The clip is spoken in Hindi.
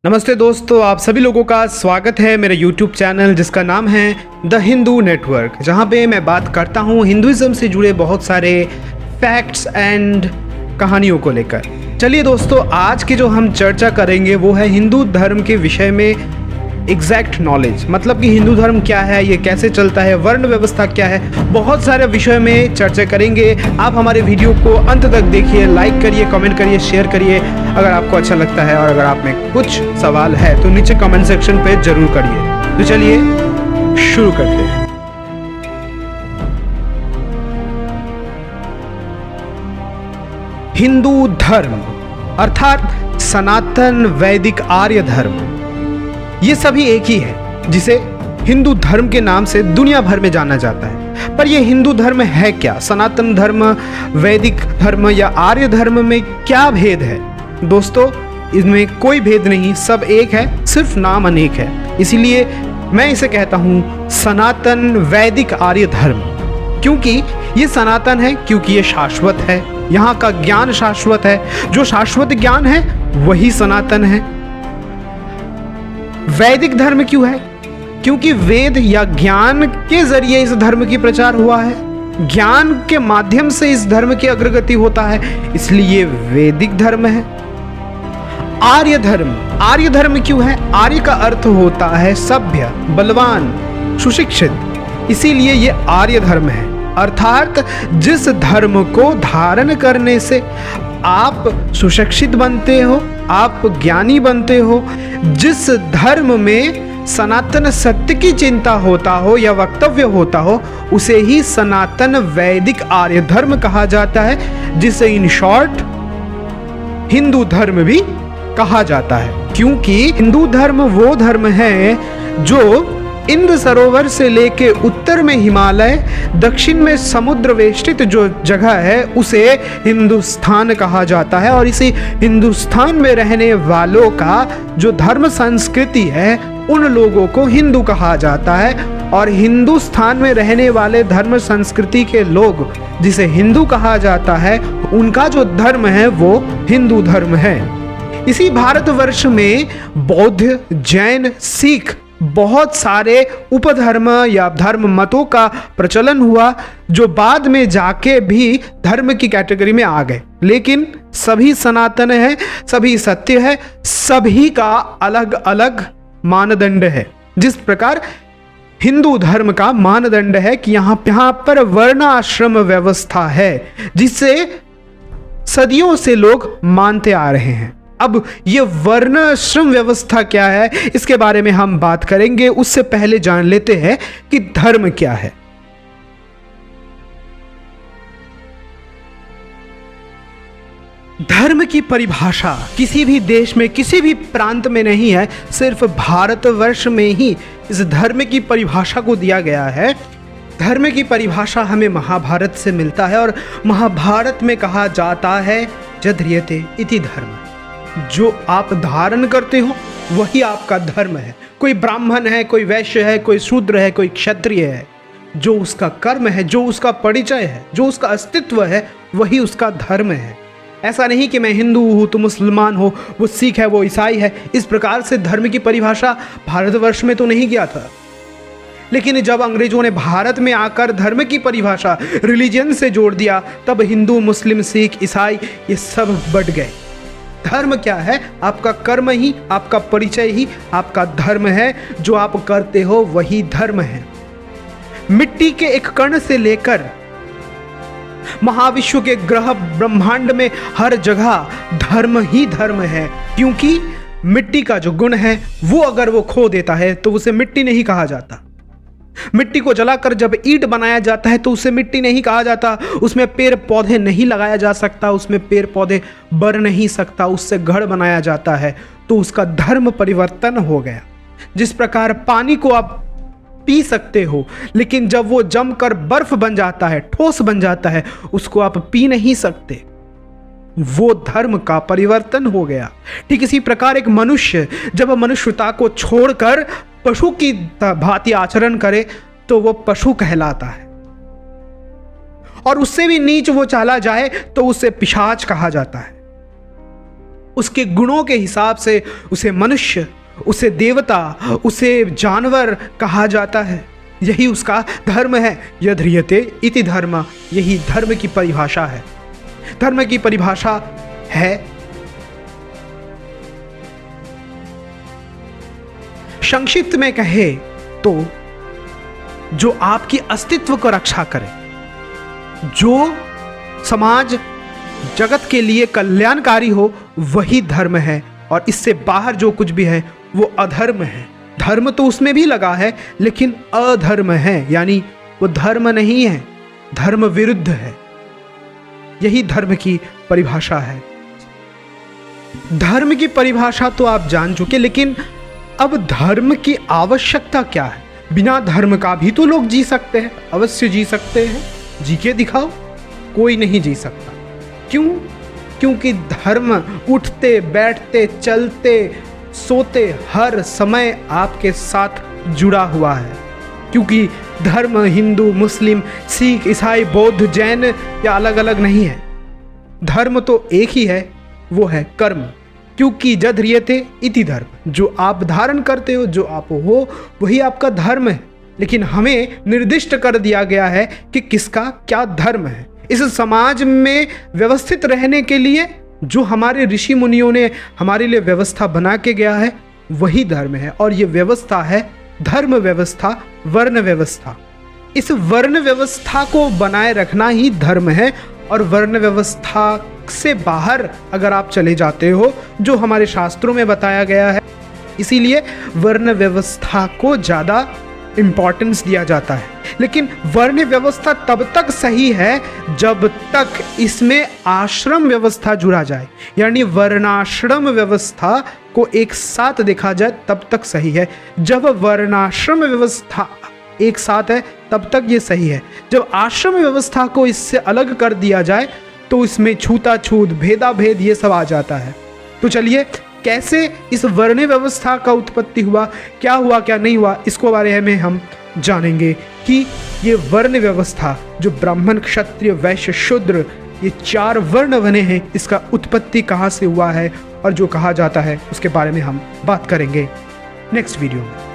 नमस्ते दोस्तों, आप सभी लोगों का स्वागत है मेरे YouTube चैनल जिसका नाम है द हिंदू नेटवर्क, जहां पे मैं बात करता हूं हिंदुइज्म से जुड़े बहुत सारे फैक्ट्स एंड कहानियों को लेकर। चलिए दोस्तों, आज की जो हम चर्चा करेंगे वो है हिंदू धर्म के विषय में एग्जैक्ट नॉलेज, मतलब कि हिंदू धर्म क्या है, ये कैसे चलता है, वर्ण व्यवस्था क्या है, बहुत सारे विषय में चर्चा करेंगे। आप हमारे वीडियो को अंत तक देखिए, लाइक करिए, कमेंट करिए, शेयर करिए अगर आपको अच्छा लगता है, और अगर आप में कुछ सवाल है तो नीचे कमेंट सेक्शन पे जरूर करिए। तो चलिए शुरू करते हैं। हिंदू धर्म अर्थात सनातन वैदिक आर्य धर्म, ये सभी एक ही है जिसे हिंदू धर्म के नाम से दुनिया भर में जाना जाता है। पर यह हिंदू धर्म है क्या? सनातन धर्म, वैदिक धर्म या आर्य धर्म में क्या भेद है? दोस्तों, इसमें कोई भेद नहीं, सब एक है, सिर्फ नाम अनेक है। इसीलिए मैं इसे कहता हूं सनातन वैदिक आर्य धर्म। क्योंकि ये सनातन है, क्योंकि ये शाश्वत है, यहाँ का ज्ञान शाश्वत है, जो शाश्वत ज्ञान है वही सनातन है। वैदिक धर्म क्यों है? क्योंकि वेद या ज्ञान के जरिए इस धर्म की प्रचार हुआ है, ज्ञान के माध्यम से इस धर्म की अग्रगति होता है, इसलिए वैदिक धर्म है। आर्य धर्म, आर्य धर्म क्यों है? आर्य का अर्थ होता है सभ्य, बलवान, सुशिक्षित, इसीलिए ये आर्य धर्म है। अर्थात जिस धर्म को धारण करने से आप सुशिक्षित बनते हो, आप ज्ञानी बनते हो, जिस धर्म में सनातन सत्य की चिंता होता हो या वक्तव्य होता हो, उसे ही सनातन वैदिक आर्य धर्म कहा जाता है, जिसे इन शॉर्ट हिंदू धर्म भी कहा जाता है। क्योंकि हिंदू धर्म वो धर्म है जो इंद्र सरोवर से लेके उत्तर में हिमालय, दक्षिण में समुद्र वेष्टित जो जगह है उसे हिंदुस्तान कहा जाता है, और इसी हिंदुस्तान में रहने वालों का जो धर्म संस्कृति है उन लोगों को हिंदू कहा जाता है। और हिंदुस्तान में रहने वाले धर्म संस्कृति के लोग जिसे हिंदू कहा जाता है, उनका जो धर्म है वो हिंदू धर्म है। इसी भारतवर्ष में बौद्ध, जैन, सिख बहुत सारे उपधर्म या धर्म मतों का प्रचलन हुआ, जो बाद में जाके भी धर्म की कैटेगरी में आ गए। लेकिन सभी सनातन है, सभी सत्य है, सभी का अलग अलग मानदंड है। जिस प्रकार हिंदू धर्म का मानदंड है कि यहाँ पर वर्ण आश्रम व्यवस्था है, जिसे सदियों से लोग मानते आ रहे हैं। अब ये वर्णाश्रम व्यवस्था क्या है, इसके बारे में हम बात करेंगे। उससे पहले जान लेते हैं कि धर्म क्या है। धर्म की परिभाषा किसी भी देश में, किसी भी प्रांत में नहीं है, सिर्फ भारतवर्ष में ही इस धर्म की परिभाषा को दिया गया है। धर्म की परिभाषा हमें महाभारत से मिलता है, और महाभारत में कहा जाता है यद्रियते इति धर्म, जो आप धारण करते हो वही आपका धर्म है। कोई ब्राह्मण है, कोई वैश्य है, कोई शूद्र है, कोई क्षत्रिय है, जो उसका कर्म है, जो उसका परिचय है, जो उसका अस्तित्व है, वही उसका धर्म है। ऐसा नहीं कि मैं हिंदू हूँ तो मुसलमान हो, वो सिख है, वो ईसाई है। इस प्रकार से धर्म की परिभाषा भारतवर्ष में तो नहीं किया था। लेकिन जब अंग्रेजों ने भारत में आकर धर्म की परिभाषा रिलीजन से जोड़ दिया, तब हिंदू, मुस्लिम, सिख, ईसाई ये सब बढ़ गए। धर्म क्या है? आपका कर्म ही, आपका परिचय ही आपका धर्म है। जो आप करते हो वही धर्म है। मिट्टी के एक कण से लेकर महाविश्व के ग्रह ब्रह्मांड में हर जगह धर्म ही धर्म है। क्योंकि मिट्टी का जो गुण है वो अगर वो खो देता है तो उसे मिट्टी नहीं कहा जाता। मिट्टी को जलाकर जब ईंट बनाया जाता है तो उसे मिट्टी नहीं कहा जाता। उसमें पेड़ पौधे नहीं लगाया जा सकता, उसमें पेड़ पौधे बढ़ नहीं सकता, उससे घर बनाया जाता है, तो उसका धर्म परिवर्तन हो गया। जिस प्रकार पानी को आप पी सकते हो, लेकिन जब वो जमकर बर्फ बन जाता है, ठोस बन जाता है, उसको आप पी नहीं सकते, वो धर्म का परिवर्तन हो गया। ठीक इसी प्रकार एक मनुष्य जब मनुष्यता को छोड़कर पशु की भांति आचरण करे तो वो पशु कहलाता है, और उससे भी नीच वो चला जाए तो उसे पिशाच कहा जाता है। उसके गुणों के हिसाब से उसे मनुष्य, उसे देवता, उसे जानवर कहा जाता है। यही उसका धर्म है। यद्रियते इति धर्म, यही धर्म की परिभाषा है। धर्म की परिभाषा है संक्षिप्त में कहे तो जो आपकी अस्तित्व को रक्षा करे, जो समाज जगत के लिए कल्याणकारी हो, वही धर्म है। और इससे बाहर जो कुछ भी है वो अधर्म है। धर्म तो उसमें भी लगा है, लेकिन अधर्म है, यानी वो धर्म नहीं है, धर्म विरुद्ध है। यही धर्म की परिभाषा है। धर्म की परिभाषा तो आप जान चुके, लेकिन अब धर्म की आवश्यकता क्या है? बिना धर्म का भी तो लोग जी सकते हैं, अवश्य जी सकते हैं। जी के दिखाओ। कोई नहीं जी सकता। क्यों? क्योंकि धर्म उठते बैठते चलते सोते हर समय आपके साथ जुड़ा हुआ है। क्योंकि धर्म हिंदू, मुस्लिम, सिख, ईसाई, बौद्ध, जैन या अलग अलग नहीं है। धर्म तो एक ही है, वो है कर्म। क्योंकि यद्रियते इति धर्म, जो आप धारण करते हो, जो आप हो, वही आपका धर्म है। लेकिन हमें निर्दिष्ट कर दिया गया है कि किसका क्या धर्म है। इस समाज में व्यवस्थित रहने के लिए जो हमारे ऋषि मुनियों ने हमारे लिए व्यवस्था बना के गया है, वही धर्म है। और ये व्यवस्था है धर्म व्यवस्था, वर्ण व्यवस्था। इस वर्ण व्यवस्था को बनाए रखना ही धर्म है। और वर्ण व्यवस्था से बाहर अगर आप चले जाते हो, जो हमारे शास्त्रों में बताया गया है, इसीलिए वर्ण व्यवस्था को ज़्यादा इम्पॉर्टेंस दिया जाता है। लेकिन वर्ण व्यवस्था तब तक सही है जब तक इसमें आश्रम व्यवस्था जुड़ा जाए, यानी वर्णाश्रम व्यवस्था को एक साथ देखा जाए, तब तक सही है। जब वर्णाश्रम व्यवस्था एक साथ है तब तक ये सही है। जब आश्रम व्यवस्था को इससे अलग कर दिया जाए तो इसमें छूताछूत, भेदा भेद ये सब आ जाता है। तो चलिए, कैसे इस वर्ण व्यवस्था का उत्पत्ति हुआ, क्या हुआ क्या नहीं हुआ, इसको बारे में हम जानेंगे कि ये वर्ण व्यवस्था जो ब्राह्मण, क्षत्रिय, वैश्य, शूद्र, ये 4 वर्ण बने हैं, इसका उत्पत्ति कहाँ से हुआ है और जो कहा जाता है उसके बारे में हम बात करेंगे नेक्स्ट वीडियो में।